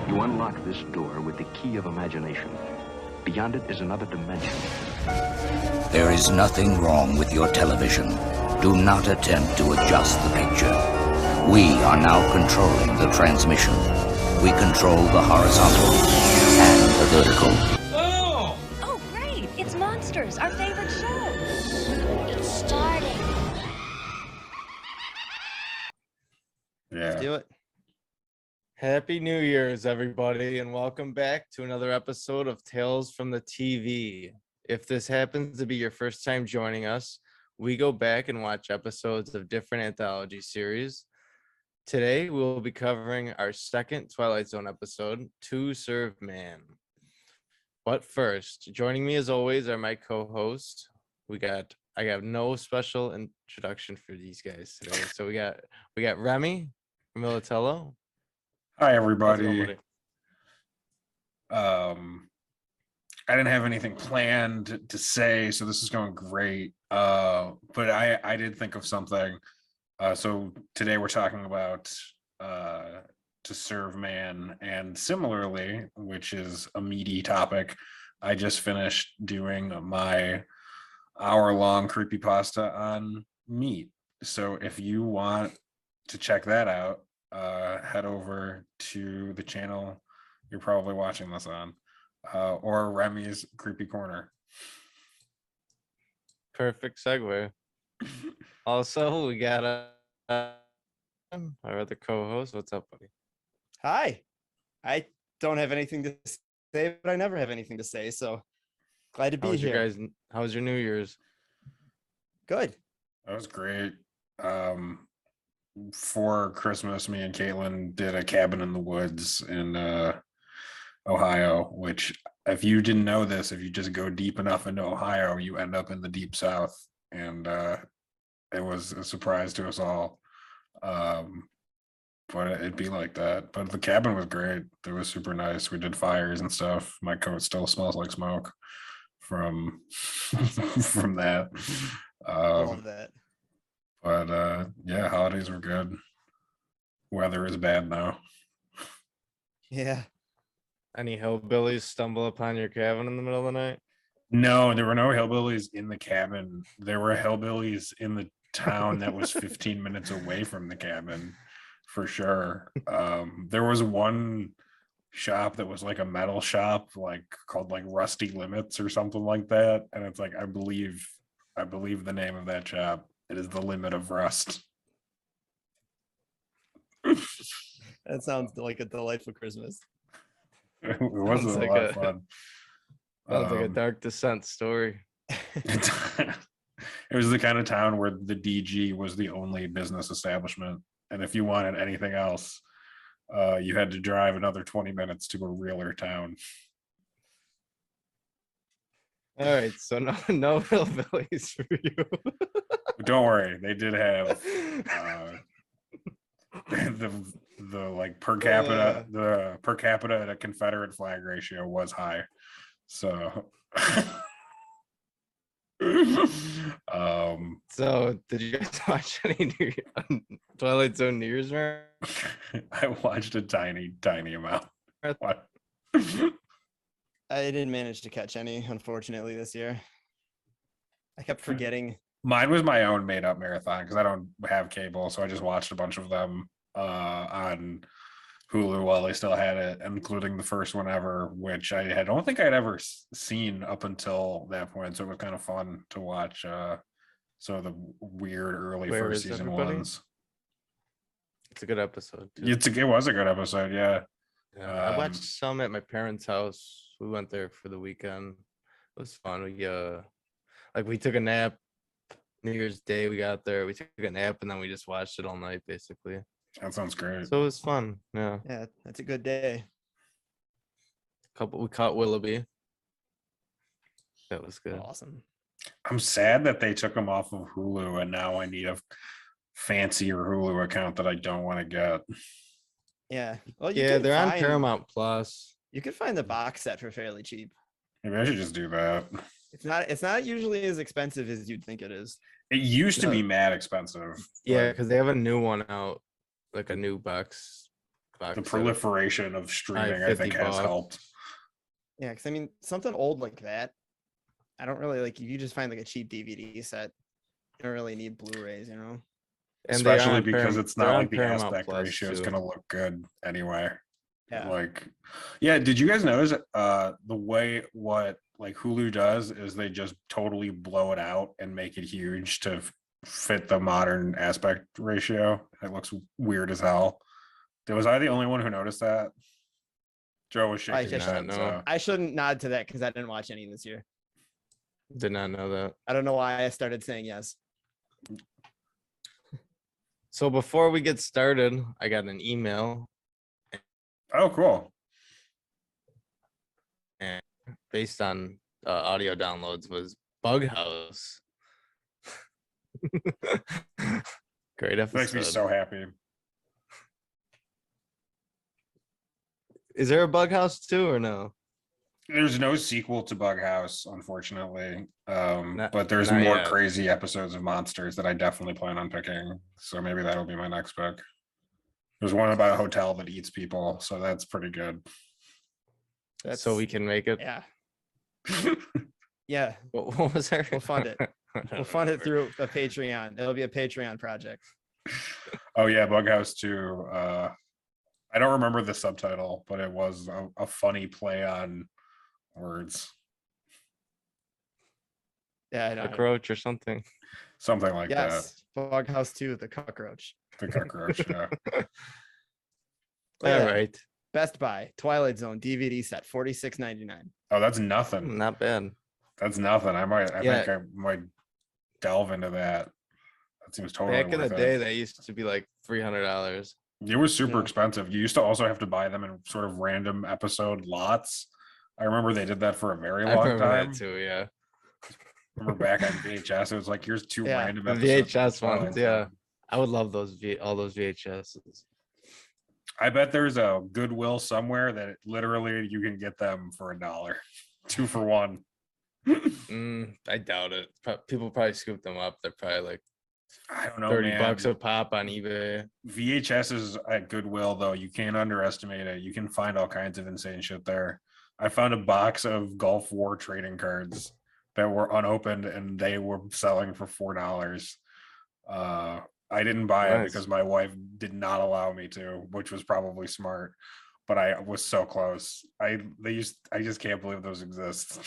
You unlock this door with the key of imagination. Beyond it is another dimension. There is nothing wrong with your television. Do not attempt to adjust the picture. We are now controlling the transmission. We control the horizontal and the vertical. Oh, great! It's Monsters, our favorite show. It's starting. Yeah. Let's do it. Happy New Year's, everybody, and welcome back to another episode of Tales from the TV. If this happens to be your first time joining us, we go back and watch episodes of different anthology series. Today, we'll be covering our second Twilight Zone episode, To Serve Man. But first, joining me as always are my co-hosts. I have no special introduction for these guys today. So we got Remy Militello. Hi, everybody. I didn't have anything planned to say, so this is going great. But I did think of something. So today we're talking about To Serve Man, and similarly, which is a meaty topic, I just finished doing my hour-long creepypasta on meat. So if you want to check that out, head over to the channel you're probably watching this on, or Remy's Creepy Corner. Perfect segue. Also, we got our other co-host. What's up, buddy? Hi. I don't have anything to say, but I never have anything to say, so glad to be here. How was your New Year's? Good. That was great. For Christmas, me and Caitlin did a cabin in the woods in Ohio, which, if you didn't know this, if you just go deep enough into Ohio, you end up in the deep south. And it was a surprise to us all. But it'd be like that. But the cabin was great. It was super nice. We did fires and stuff. My coat still smells like smoke from from that. Love that. But yeah, holidays were good. Weather is bad now. Yeah. Any hillbillies stumble upon your cabin in the middle of the night? No, there were no hillbillies in the cabin. There were hillbillies in the town that was 15 minutes away from the cabin, for sure. There was one shop that was like a metal shop, like called like Rusty Limits or something like that. And it's like, I believe the name of that shop. It is the Limit of Rust. That sounds like a delightful Christmas. It was a like lot of fun. Sounds like a Dark Descent story. It was the kind of town where the DG was the only business establishment. And if you wanted anything else, you had to drive another 20 minutes to a realer town. All right, so no hillbillies for you. Don't worry, they did have the like per capita to Confederate flag ratio was high. So So did you guys watch any Twilight Zone New Year's Marathon? I watched a tiny amount. What? I didn't manage to catch any, unfortunately, this year. I kept forgetting. Mine was my own made up marathon because I don't have cable, so I just watched a bunch of them on Hulu while they still had it, including the first one ever, which I don't think I'd ever seen up until that point. So it was kind of fun to watch some of the weird early first season ones. It's a good episode. Too. It was a good episode, yeah. I watched some at my parents' house. We went there for the weekend. It was fun. We took a nap. New Year's Day, we got there. We took a nap and then we just watched it all night, basically. That sounds great. So it was fun. Yeah. Yeah, that's a good day. We caught Willoughby. That was good. Awesome. I'm sad that they took them off of Hulu, and now I need a fancier Hulu account that I don't want to get. Yeah. Well, they're on Paramount Plus. You could find the box set for fairly cheap. Maybe I should just do that. It's not usually as expensive as you'd think it is. It used to be mad expensive. Yeah, because they have a new one out, like a new box the set. proliferation of streaming, I think, 50 has bucks. helped. Yeah, because I mean, something old like that, I don't really like. If you just find like a cheap DVD set, you don't really need Blu-rays, you know. And they are Especially on because it's they're not on like the Paramount aspect Plus, ratio is too. going to look good anyway. Yeah. Like, yeah, did you guys notice the way what like Hulu does is they just totally blow it out and make it huge to fit the modern aspect ratio? It looks weird as hell. Was I the only one who noticed that? Joe was I shaking his did not head. know. So. I shouldn't nod to that because I didn't watch any this year. Did not know that. I don't know why I started saying yes. So before we get started, I got an email Oh, cool. and based on audio downloads was Bug House. Great It makes me episode. so happy. Is there a Bug House too or no? There's no sequel to Bug House, unfortunately. But there's not more yet. crazy episodes of monsters that I definitely plan on picking. So maybe that'll be my next pick. There's one about a hotel that eats people, so that's pretty good. So we can make it. Yeah. Yeah. What was there? We'll fund it. We'll fund it through a Patreon. It'll be a Patreon project. Oh yeah, Bug House 2. I don't remember the subtitle, but it was a funny play on words. Yeah, I know. Cockroach or something. Something like Yes. Bug House 2, the cockroach. that. The cockroach, yeah. Look at All that. right. Best Buy Twilight Zone DVD set, $46.99. Oh, that's nothing. Not bad. That's nothing. I Yeah. think I might delve into that. That seems totally Back in the worth day, it. they used to be like $300. It was super Yeah. expensive. You used to also have to buy them in sort of random episode lots. I remember they did that for a very I long remember time. that too. Yeah. Remember back on VHS, it was like, here's two Yeah, random The episodes. of VHS Twilight ones. Yeah. Zone. I would love all those VHSs. I bet there's a Goodwill somewhere that literally you can get them for $1, 2 for 1. I doubt it. People probably scoop them up. They're probably like I don't know, $30 man. a pop on eBay. VHSs at Goodwill, though, you can't underestimate it. You can find all kinds of insane shit there. I found a box of Gulf War trading cards that were unopened, and they were selling for $4. I didn't buy it Nice. because my wife did not allow me to, which was probably smart. But I was so close. I just can't believe those exist.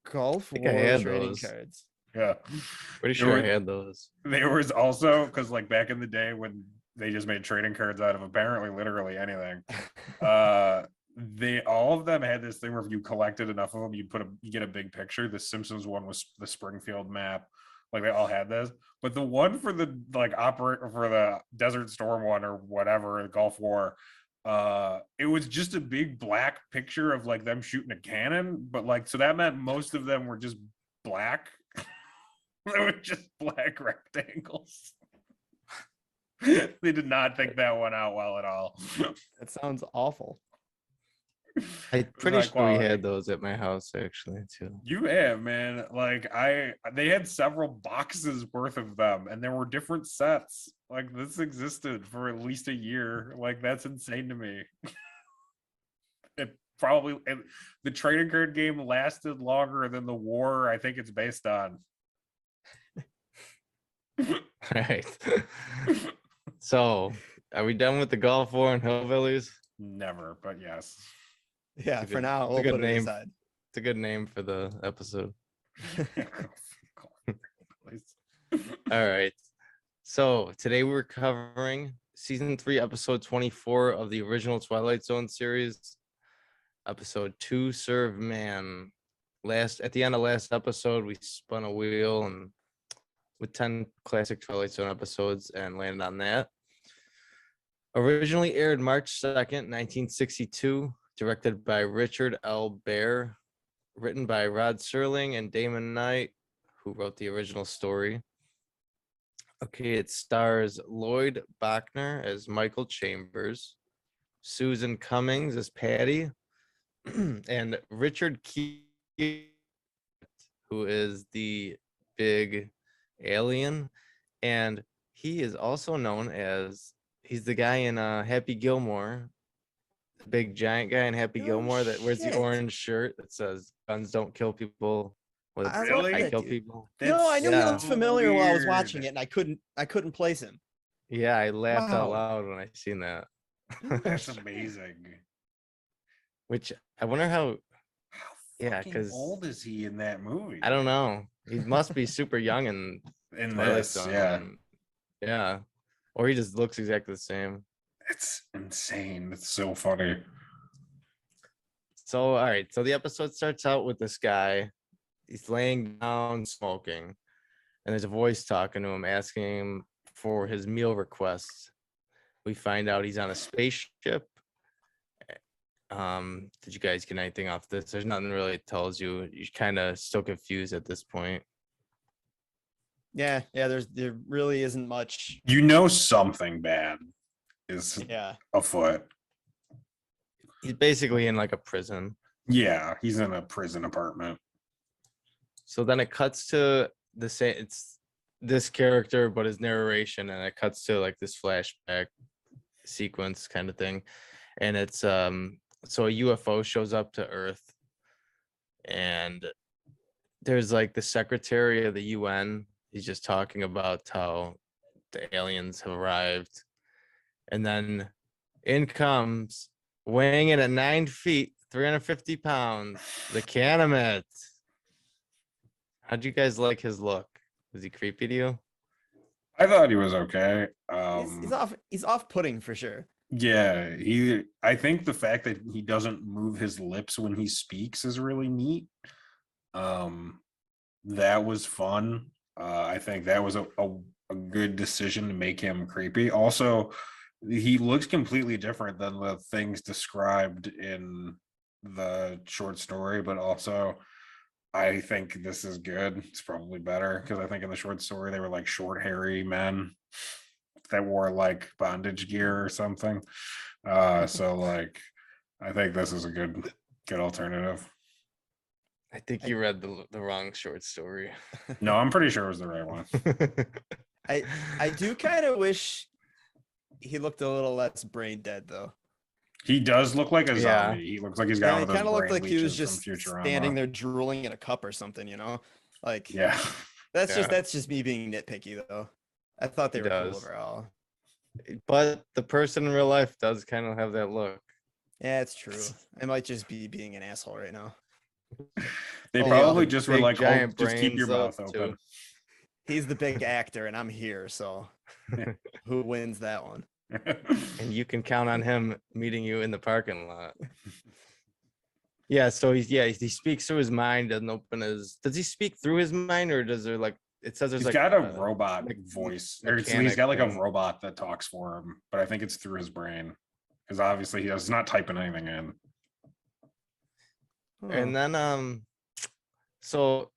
Gulf think I War had trading those. cards. Yeah. Pretty There sure I were- had those. There was also, because like back in the day when they just made trading cards out of apparently literally anything, they all of them had this thing where if you collected enough of them, you get a big picture. The Simpsons one was the Springfield map. Like they all had this, but the one for the for the Desert Storm one or whatever, the Gulf War, it was just a big black picture of like them shooting a cannon, but like so that meant most of them were just black. They were just black rectangles. They did not think that one out well at all. That sounds awful. I'm pretty high sure quality. we had those at my house actually too. You have, man. Like they had several boxes worth of them, and there were different sets. Like this existed for at least a year. Like that's insane to me. The trading card game lasted longer than the war I think it's based on. Right. So, are we done with the Gulf War and Hillbillies? Never, but yes. Yeah, It's a for good- now, it's a we'll good put it name. aside. It's a good name for the episode. All right. So today we're covering season 3, episode 24 of the original Twilight Zone series. Episode 2, Serve Man. At the end of last episode, we spun a wheel and with 10 classic Twilight Zone episodes and landed on that. Originally aired March 2nd, 1962, directed by Richard L. Baer, written by Rod Serling and Damon Knight, who wrote the original story. Okay, it stars Lloyd Bachner as Michael Chambers, Susan Cummings as Patty, and Richard Key, who is the big alien. And he is also known as He's the guy in Happy Gilmore, the big giant guy in Happy No Gilmore that wears the shit. orange shirt that says "Guns don't kill people." Well, I it's love Really? I that kill dude. people. No, I knew he Yeah. looked familiar while I was weird. watching it, and I couldn't place him. Yeah, I laughed out Wow. loud when I seen that. No That's shit. amazing. Which I wonder how. How Yeah, fucking 'cause- old is he in that movie? I don't know. He must be super young in In Twilight this, Zone. yeah. and- yeah, or he just looks exactly the same. It's insane. It's so funny. So, all right. So the episode starts out with this guy. He's laying down smoking, and there's a voice talking to him, asking him for his meal requests. We find out he's on a spaceship. Did you guys get anything off this? There's nothing really it tells you. You're kind of still confused at this point. Yeah, there really isn't much. You know something bad is Yeah. afoot. He's basically in like a prison. Yeah, he's in a prison apartment. So then it cuts to the same. It's this character, but his narration, and it cuts to like this flashback sequence kind of thing, and it's so a UFO shows up to Earth, and there's like the secretary of the UN. He's just talking about how the aliens have arrived, and then in comes, weighing in at 9 feet, 350 pounds, the Canamet. How'd you guys like his look? Was he creepy to you? I thought he was okay. He's off-putting for sure. Yeah, I think the fact that he doesn't move his lips when he speaks is really neat. That was fun. I think that was a good decision to make him creepy. Also, he looks completely different than the things described in the short story, but also I think this is good. It's probably better because I think in the short story they were like short, hairy men that wore like bondage gear or something. So like I think this is a good alternative. I think you read the wrong short story. No, I'm pretty sure it was the right one. I do kind of wish he looked a little less brain dead though. He does look like a Yeah. zombie. He looks like he's got Yeah, one he of those kind of looked brain like he was leeches from just Futurama. standing there drooling in a cup or something, you know? Like Yeah. that's just me being nitpicky though. I thought they He were cool does. overall. But the person in real life does kind of have that look. Yeah, it's true. I might just be being an asshole right now. They Oh, probably the just were big like, oh, giant just keep your brains, mouth though, open. He's the big actor and I'm here, so who wins that one? And you can count on him meeting you in the parking lot. Yeah, so he speaks through his mind, doesn't open his. Does he speak through his mind, or does there like it says there's He's like got a robot me- voice. Or he's mechanic got like a thing. robot that talks for him, but I think it's through his brain. Because obviously he's not typing anything in. And then so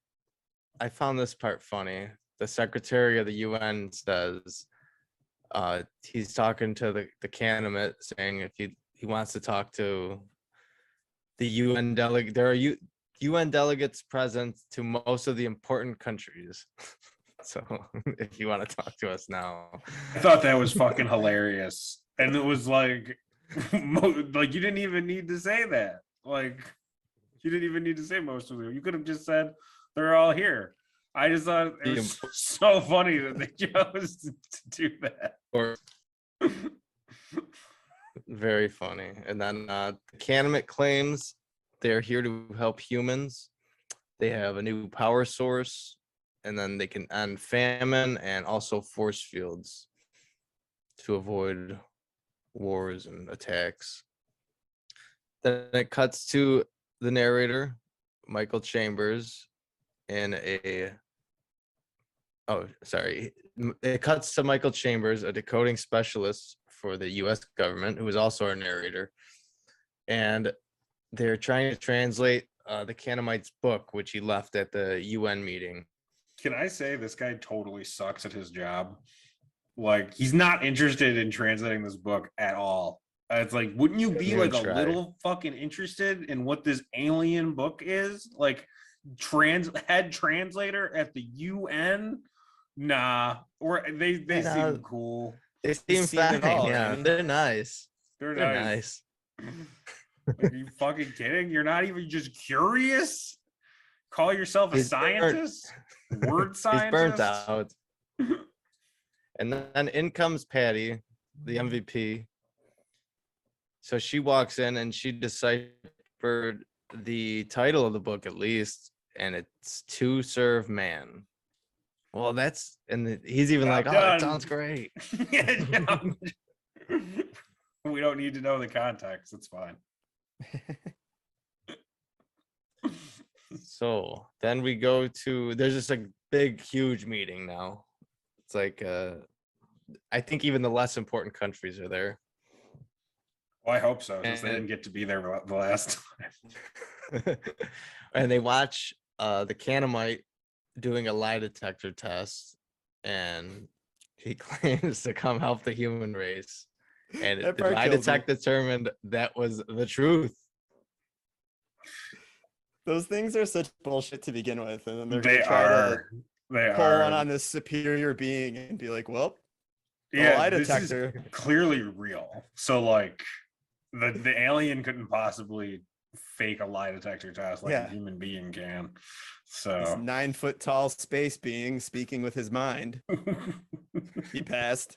I found this part funny. The secretary of the UN says he's talking to the Canamet, saying if he wants to talk to the UN delegate. There are UN delegates present to most of the important countries. So if you want to talk to us now. I thought that was fucking hilarious. And it was like, like you didn't even need to say that. Like you didn't even need to say most of them. You could have just said they're all here. I just thought it was so funny that they chose to do that. Or very funny. And then the Canamet claims they're here to help humans. They have a new power source, and then they can end famine and also force fields to avoid wars and attacks. Then it cuts to the narrator, Michael Chambers, in a it cuts to Michael Chambers, a decoding specialist for the US government, who is also our narrator. And they're trying to translate the Canaanite's book, which he left at the UN meeting. Can I say this guy totally sucks at his job? Like he's not interested in translating this book at all. It's like, wouldn't you be like a little fucking interested in what this alien book is? Like head translator at the UN? Nah. Or they seem cool. They seem seen it fine. all, Yeah, Randy. they're nice. They're They're nice. nice. Are you fucking kidding? You're not even just curious? Call yourself a He's burnt. scientist? Word He's scientist? burnt out. And then in comes Patty, the MVP. So she walks in and she deciphered the title of the book at least, and it's To Serve Man. Well, that's he's even like, oh, that sounds great. Yeah, we don't need to know the context. It's fine. So then we go to there's just a big, huge meeting now. It's like I think even the less important countries are there. Well, I hope so, since they didn't get to be there the last time. And they watch the Canamite doing a lie detector test, and he claims to come help the human race. And That the part lie kills me. detector determined that was the truth. Those things are such bullshit to begin with, and then they're They gonna try are. to They pull one are. on this superior being and be like, "Well, the Yeah, lie this is detector." clearly real. So like, the alien couldn't possibly fake a lie detector test like a Yeah. human being can. This So 9-foot tall space being speaking with his mind. He passed.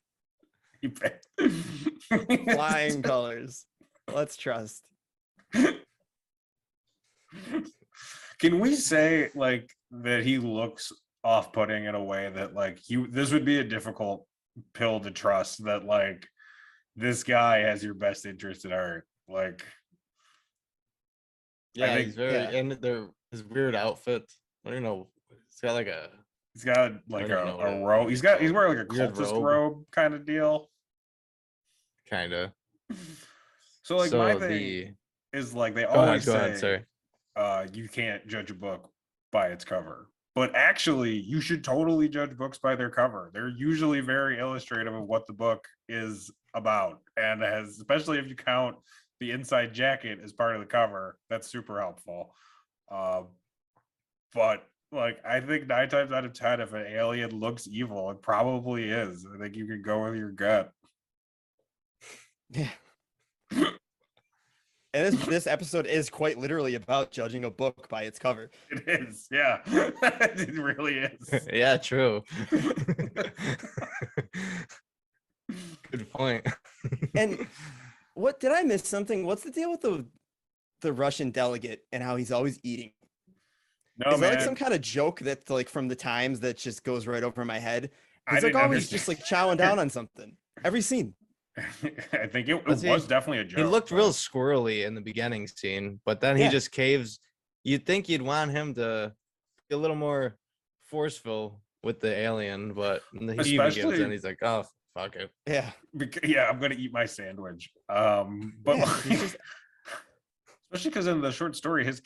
Flying colors. Let's trust. Can we say like that he looks off-putting in a way that like this would be a difficult pill to trust, that like this guy has your best interest at heart? Like, Yeah, think- he's very and his weird outfit. I don't know. It's got like a he's got like I don't know what a it robe. is He's called. wearing like a Weird cultist robe. robe kind of deal. kind of. So like So my thing is like they Go always ahead, say sorry. you can't judge a book by its cover. But actually, you should totally judge books by their cover. They're usually very illustrative of what the book is about, and especially if you count the inside jacket as part of the cover, that's super helpful. But like, I think 9 times out of 10, if an alien looks evil, it probably is. I think you can go with your gut. Yeah. And this episode is quite literally about judging a book by its cover. It is, yeah. It really is. Yeah, true. Good point. And what did I miss something? What's the deal with the Russian delegate and how he's always eating? No, Is that like man. some kind of joke that's like from the times that just goes right over my head? I He's like didn't always just like chowing down on something every scene. I think it Let's see. was definitely a joke. He looked real but- squirrely in the beginning scene, but then he Yeah. just caves. You'd think you'd want him to be a little more forceful with the alien, but he even gives Especially- in. He's like, "Oh, fuck it." Yeah. Yeah, I'm gonna eat my sandwich. But Yeah, he's just- especially because in the short story, his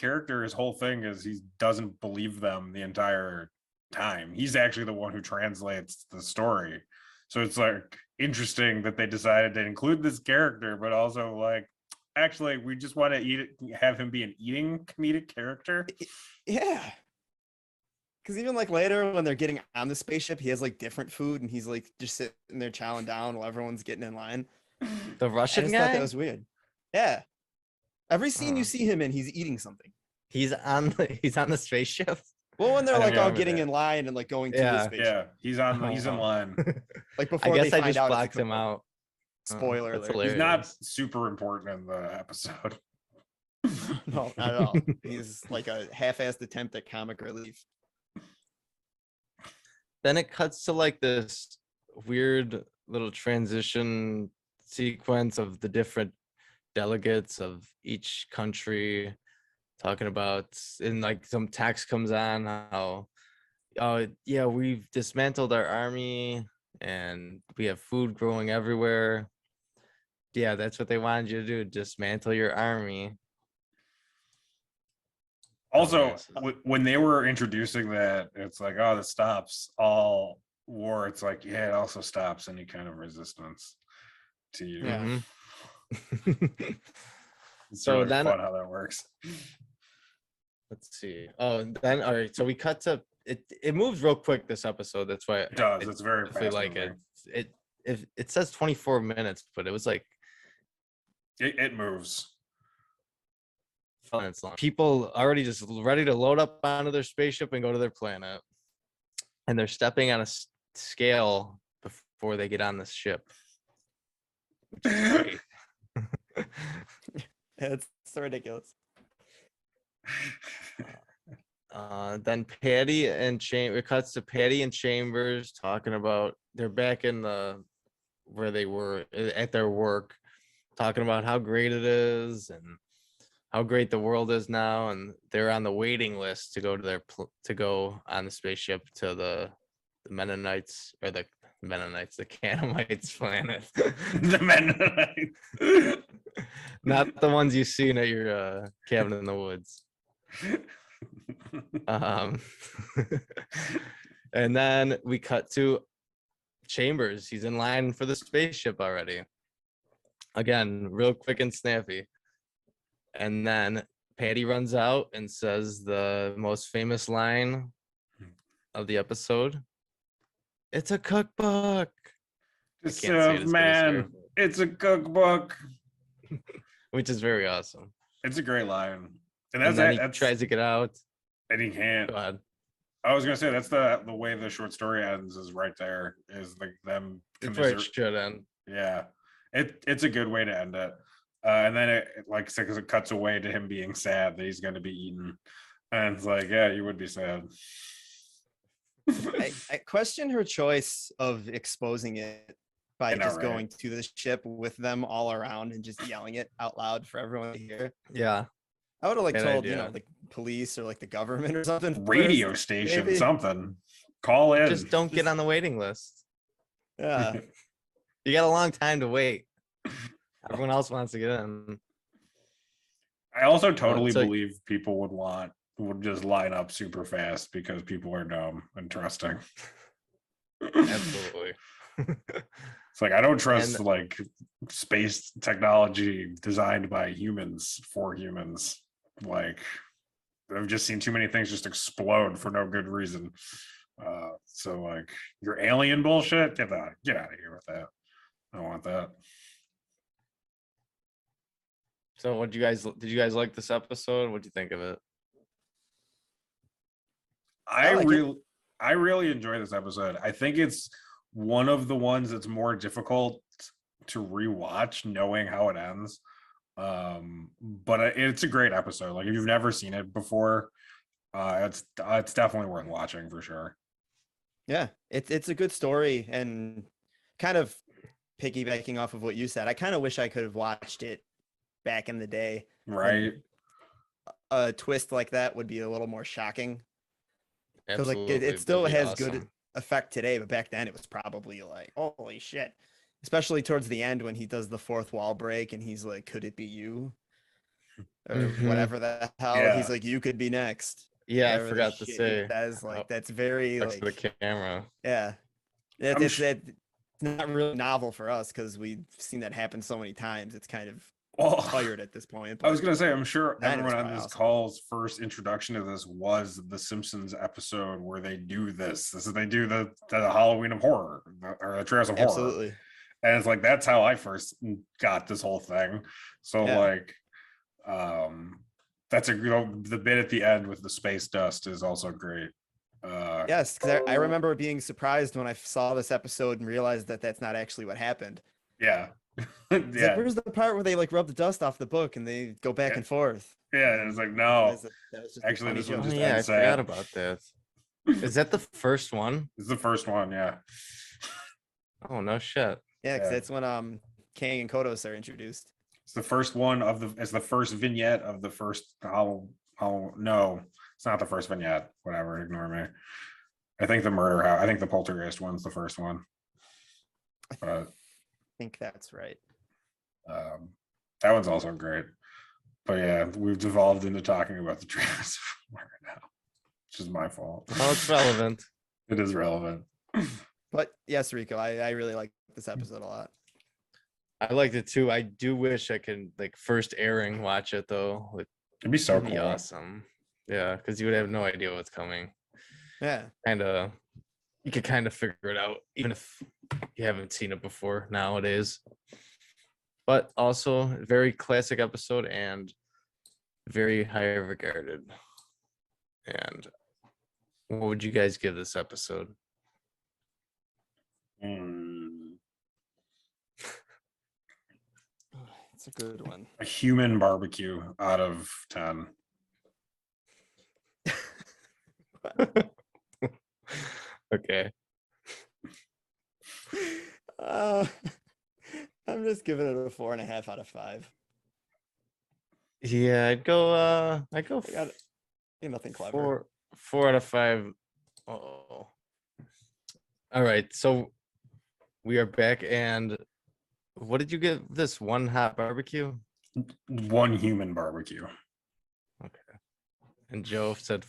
whole thing is he doesn't believe them the entire time. He's actually the one who translates the story. So it's like interesting that they decided to include this character, but also like, actually, we just want to have him be an eating comedic character. Yeah. Because even like later when they're getting on the spaceship, he has like different food and he's like just sitting there chowing down while everyone's getting in line. The I Russian just thought guy. that was weird. Yeah. Every scene you Huh. see him in, he's eating something. He's on the spaceship. Well, when they're I don't like all remember getting that. in line and like going to the Yeah. spaceship. Yeah, he's in line. Like I before guess they I find just out it's a blocked him cookbook. out. Spoiler That's alert. He's not hilarious. super important in the episode. No, not at all. He's like a half-assed attempt at comic relief. Then it cuts to like this weird little transition sequence of the different delegates of each country talking about, and like some text comes on how, oh yeah, we've dismantled our army and we have food growing everywhere. Yeah, that's what they wanted you to do, dismantle your army. Also, Dumbasses. when they were introducing that, it's like, oh, this stops all war. It's like, yeah, it also stops any kind of resistance to you. Yeah. Mhm. It's So really then- fun how that works. Let's see. Oh, and then all right. So we cut to it. It moves real quick this episode. That's why It does. I It's very definitely fast like moving. it. if it says 24 minutes, but it was like It moves. minutes long. People already just ready to load up onto their spaceship and go to their planet, and they're stepping on a scale before they get on the ship, which is great. It's so ridiculous. Then Patty and it cuts to Patty and Chambers talking about they're back in the where they were at their work, talking about how great it is and how great the world is now, and they're on the waiting list to go to to go on the spaceship to the Mennonites or the Canaanites planet. The Mennonites. Not the ones you've seen at your cabin in the woods. And then we cut to Chambers. He's in line for the spaceship already. Again, real quick and snappy. And then Patty runs out and says the most famous line of the episode. It's a cookbook. Just can't say it as good as her. man, it's a cookbook. Which is very awesome. It's a great line. And And then he that's tries to get out. and he can't. Go ahead. I was gonna say that's the way the short story ends is right there. Is like them It's where it commiserate. should end. Yeah, it's a good way to end it. And then it like because it cuts away to him being sad that he's going to be eaten, and it's like, yeah, you would be sad. I question her choice of exposing it by I know, just right? going to the ship with them all around and just yelling it out loud for everyone to hear. Yeah. I would have like Good told, idea. the police or like the government or something. Radio first, station, maybe. something. Call in. Just don't get on the waiting list. Yeah. You got a long time to wait. Everyone else wants to get in. I also totally so- believe people would just line up super fast because people are dumb and trusting. Absolutely. It's like I don't trust And- like space technology designed by humans for humans. Like I've just seen too many things just explode for no good reason. So like your alien bullshit, get out of here with that. I don't want that. So did you guys like this episode? What do you think of it? I like it. I really enjoy this episode. I think it's one of the ones that's more difficult to rewatch knowing how it ends. But it's a great episode. Like if you've never seen it before, it's definitely worth watching for sure. Yeah. It's a good story, and kind of piggybacking off of what you said, I kind of wish I could have watched it back in the day. Right. A twist like that would be a little more shocking. Because like Absolutely, it still that'd be has good awesome. effect today, but back then it was probably like, holy shit. Especially towards the end when he does the fourth wall break and he's like, could it be you? Or Mhm. whatever the hell. Yeah. He's like, you could be next. Yeah, I Whatever the forgot to shit he say. says, like Oh, that's very Next to like the camera. yeah. I'm It's not really novel for us because we've seen that happen so many times. It's kind of Well, tired at this point. I was but gonna say, I'm sure That is everyone on probably this awesome. call's first introduction to this was the Simpsons episode where they do this. They do the Halloween of horror or the Trails of Horror. absolutely. And it's like that's how I first got this whole thing. So Yeah. like that's the bit at the end with the space dust is also great. Yes, because I remember being surprised when I saw this episode and realized that that's not actually what happened. Yeah. It's Yeah. like, where's the part where they like rub the dust off the book and they go back Yeah. and forth? Yeah. And it's like, no, That was just a actually, funny this one joke. Oh just yeah, I ends sad. forgot about that. Is that the first one? It's the first one, yeah. Oh no shit. Yeah, because Yeah. that's when Kang and Kodos are introduced. It's the first one it's the first vignette of the first no, it's not the first vignette. Whatever, ignore me. I think the poltergeist one's the first one. But I think that's right. that one's also great. But yeah, we've devolved into talking about the Trails of Horror now, which is my fault. Well, it's relevant. It is relevant. But yes, Rico, I really like this episode a lot. I liked it too. I do wish I could like first airing watch it though. Like, It'd be so that'd be cool. awesome. Yeah, because you would have no idea what's coming. Yeah. Kind of you could kind of figure it out, even if you haven't seen it before nowadays. But also a very classic episode and very high regarded. And what would you guys give this episode? It's a good one. A human barbecue out of 10. Okay. I'm just giving it a 4.5 out of 5. Yeah, I'd go Nothing clever. 4 out of 5. Oh. All right, so we are back, and what did you give this? One hot barbecue? One human barbecue. Okay. And Joe said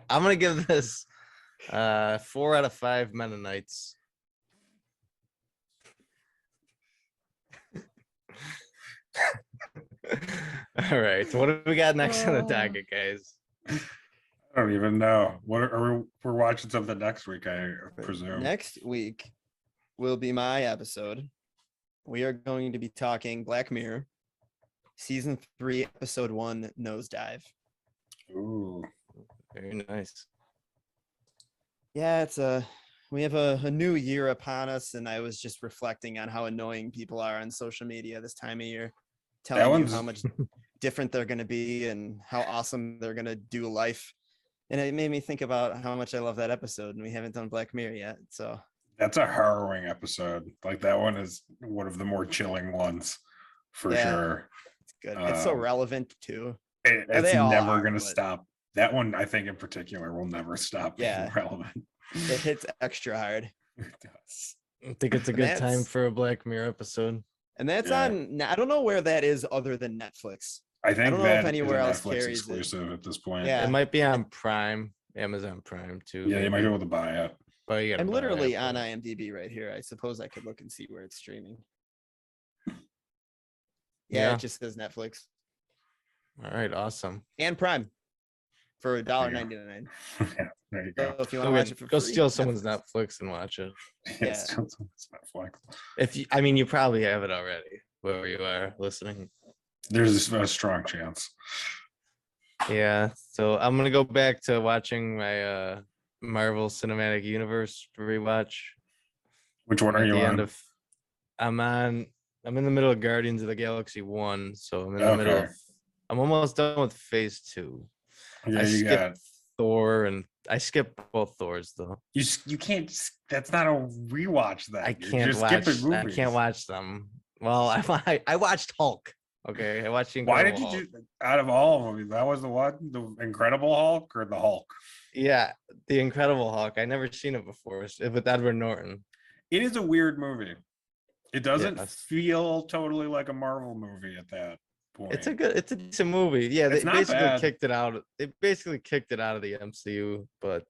I'm gonna give this 4 out of 5 Mennonites. All right, what do we got next on the docket, guys? I don't even know. What are we're watching something next week, I presume. Next week will be my episode. We are going to be talking Black Mirror, season 3, episode 1, Nosedive. Ooh. Very nice. Yeah, we have a new year upon us, and I was just reflecting on how annoying people are on social media this time of year, telling you how much different they're going to be and how awesome they're going to do life. And it made me think about how much I love that episode, and we haven't done Black Mirror yet. So That's a harrowing episode. Like, that one is one of the more chilling ones for sure. It's good. It's so relevant too. It's never going to stop. That one, I think in particular, will never stop being relevant. It hits extra hard. It does. I think it's a good time for a Black Mirror episode. And that's on, I don't know where that is other than Netflix. I think don't know that if anywhere else Netflix carries exclusive at this point. Yeah. It might be on Prime, Amazon Prime too. Yeah, you might be able to buy it. But you gotta I'm buy literally it. on IMDb right here. I suppose I could look and see where it's streaming. Yeah, Yeah. it just says Netflix All right, awesome. and Prime for $1.99. Yeah, there you go. So if you want to watch it for Go free, steal someone's Netflix and watch it. It's Netflix. If you, I mean, you probably have it already, wherever you are listening. There's a strong chance. Yeah, so I'm gonna go back to watching my Marvel Cinematic Universe rewatch. Which one are you on? I'm in the middle of Guardians of the Galaxy 1, so I'm in the middle of, I'm almost done with phase 2. Yeah, I you got skipped Thor, and I skipped both Thors though. you can't. That's not a rewatch. That I You're can't just watch. skipping I movies. can't watch them. Well, I watched Hulk. Okay, I watched the Why did Incredible you Hulk. do out of all of them? That was the one, the Incredible Hulk or the Hulk? Yeah, the Incredible Hulk. I never seen it before. It's with Edward Norton. It is a weird movie. It doesn't Yes. feel totally like a Marvel movie at that point. It's a decent movie. Yeah, they It's not basically bad. kicked it out. They basically kicked it out of the MCU, but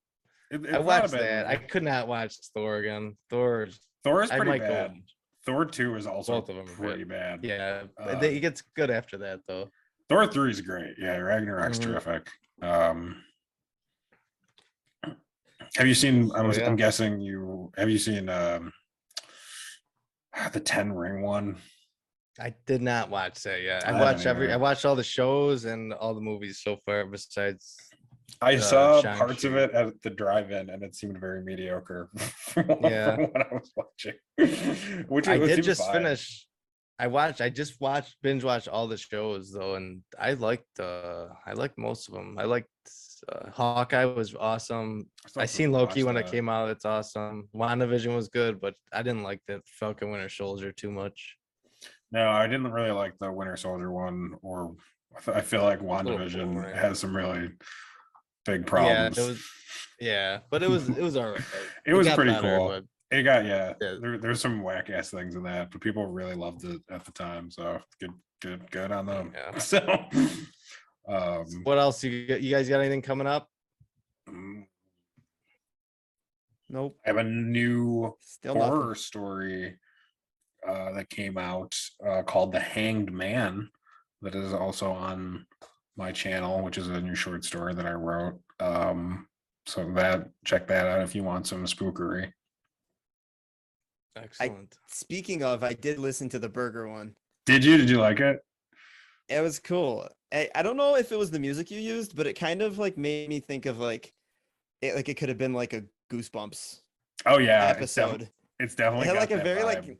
It's I not a watched bad that. I movie. could not watch Thor again. Thor Thor is I pretty might go bad. watch. Thor 2 is also Both of them are pretty bad. Yeah, Uh, it gets good after that though. Thor 3 is great. Yeah, Ragnarok's Mhm. terrific. Have you seen? I'm guessing you have. You seen the 10 Ring one? I did not watch that yet. I I watched haven't either. I watched all the shows and all the movies so far besides I saw Shang-Chi. parts of it at the drive-in, and it seemed very mediocre from Yeah. what I was watching. Which I it did seemed just fine. finish. I just binge watched all the shows though, and I liked most of them. I liked Hawkeye was awesome. still I have to seen Loki watch when that. it came out. It's awesome. WandaVision was good, but I didn't like the Falcon Winter Soldier too much. No, I didn't really like the Winter Soldier one, or I feel like little WandaVision boring. has some really big Yeah, problems. it was. Yeah, but it was all right. It was got pretty better, cool. but It got Yeah. There's some whack ass things in that, but people really loved it at the time. So good on them. Yeah. So, what else you guys got anything coming up? I Nope. have a new Still horror nothing. story that came out called The Hanged Man, that is also on my channel, which is a new short story that I wrote. So check that out if you want some spookery. Excellent. Speaking of, I did listen to the burger one. Did you like it? It was cool. I don't know if it was the music you used, but it kind of like made me think of like it could have been like a Goosebumps Oh yeah, episode. It's definitely It had got like a that very vibe. like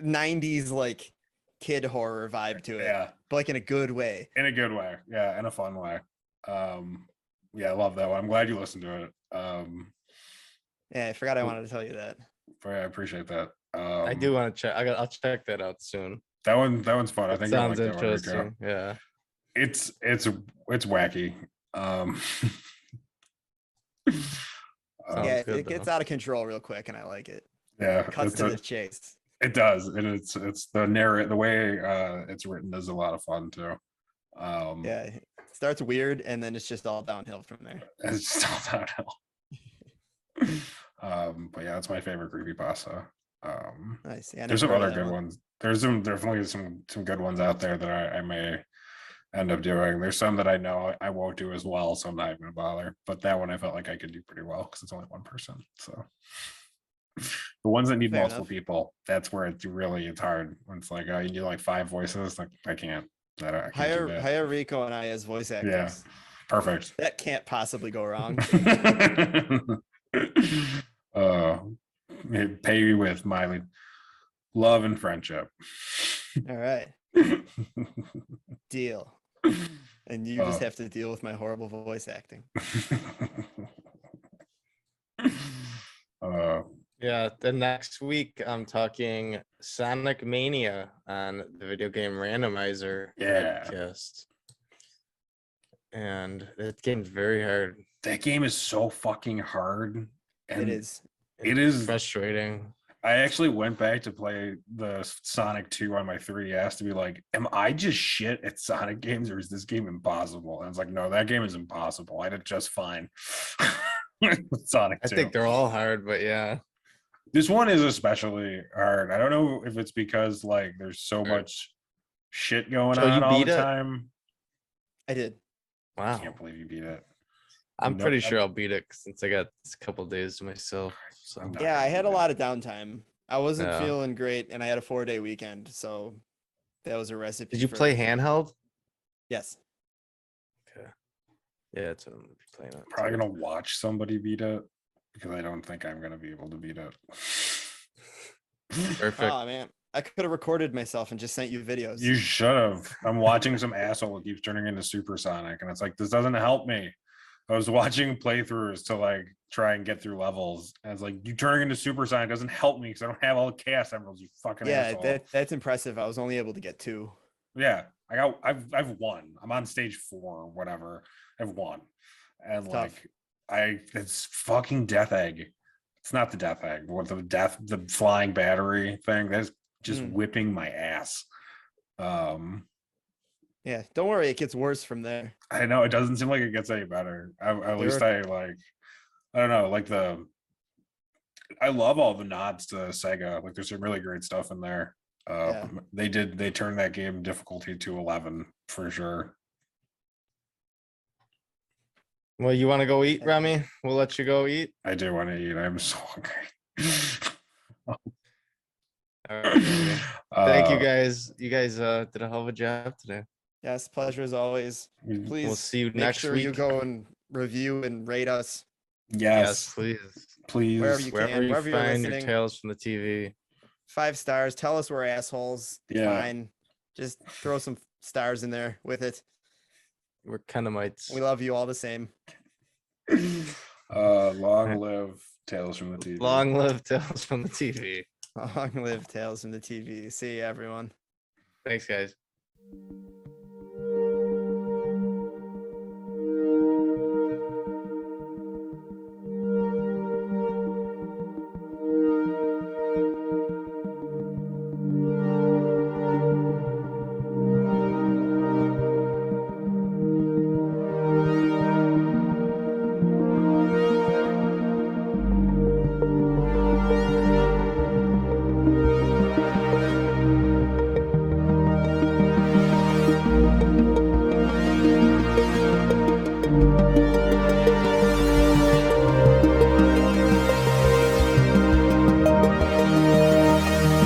90s like kid horror vibe to it. Yeah, But like in a good way. in a good way. Yeah, in a fun way. Yeah, I love that one. I'm glad you listened to it. Yeah, I forgot I wanted to tell you that. I appreciate that. I do want to check. I'll check that out soon. That one's fun. I think you'll Sounds like that one, Rico. interesting. Yeah. It's wacky. Yeah, good, it gets though. out of control real quick, and I like it. Yeah, Cuts to the chase. it does, and it's the way it's written is a lot of fun too. Yeah, it starts weird, and then it's just all downhill from there. It's just all downhill. But yeah, it's my favorite creepypasta. Nice. Yeah, I There's never some heard other of that good one. ones. There's definitely some good ones out there that I may end up doing. There's some that I know I won't do as well, so I'm not even gonna bother. But that one I felt like I could do pretty well because it's only one person. So the ones that need Fair multiple enough. people, that's where it's hard. When it's like, oh, you need like 5 voices. Like I can't. I can't do that. Hire Rico and I as voice actors. Yeah, perfect. That can't possibly go wrong. Pay you with my love and friendship. All right. Deal. And you just have to deal with my horrible voice acting. Yeah, the next week I'm talking Sonic Mania on the video game randomizer Yeah. podcast. And that game's very hard. That game is so fucking hard. And It is. It is frustrating. I actually went back to play the Sonic 2 on my 3DS to be like, am I just shit at Sonic games or is this game impossible? And it's like, no, that game is impossible. I did just fine. with Sonic 2. I think they're all hard, but yeah. This one is especially hard. I don't know if it's because like there's so much shit going So you on all beat the it? time. I did. I Wow. can't believe you beat it. I'm No, pretty sure I'll beat it since I got a couple days to myself. So I'm not Yeah, I gonna had a beat it. lot of downtime. I wasn't Yeah. feeling great, and I had a 4-day weekend, so that was a recipe. did you for- play handheld? Yes. Okay. Yeah, that's what I'm gonna be playing on. Probably gonna watch somebody beat it because I don't think I'm gonna be able to beat it. Perfect. Oh man, I could have recorded myself and just sent you videos. You should have. I'm watching some asshole that keeps turning into Supersonic, and it's like this doesn't help me. I was watching playthroughs to like try and get through levels, and it's like you turning into Supersonic doesn't help me because I don't have all the chaos emeralds. You fucking Yeah, asshole. that's impressive. I was only able to get 2. Yeah, I've won. I'm on stage 4 or whatever. I've won, and It's like tough. it's fucking Death Egg. It's not the Death Egg. What the flying battery thing? That's just whipping my ass. Yeah, don't worry, it gets worse from there. I know it doesn't seem like it gets any better. At least I like. I don't know. Like I love all the nods to Sega. Like there's some really great stuff in there. Yeah. They turned that game difficulty to 11 for sure. Well, you want to go eat, Remy? We'll let you go eat. I do want to eat. I'm so hungry. All right, Remy. Thank you guys. You guys did a hell of a job today. Yes, pleasure as always. Please We'll see you make next sure week. you go and review and rate us Yes, please. please. wherever you Wherever can, you wherever you're find your listening. tales from the TV. 5 stars. Tell us we're assholes. Yeah. Fine. Just throw some stars in there with it. We're kind of mites. We love you all the same. Long live Tales from the TV. Long live tales from the TV. Long live Tales from the TV. See you, everyone. Thanks, guys.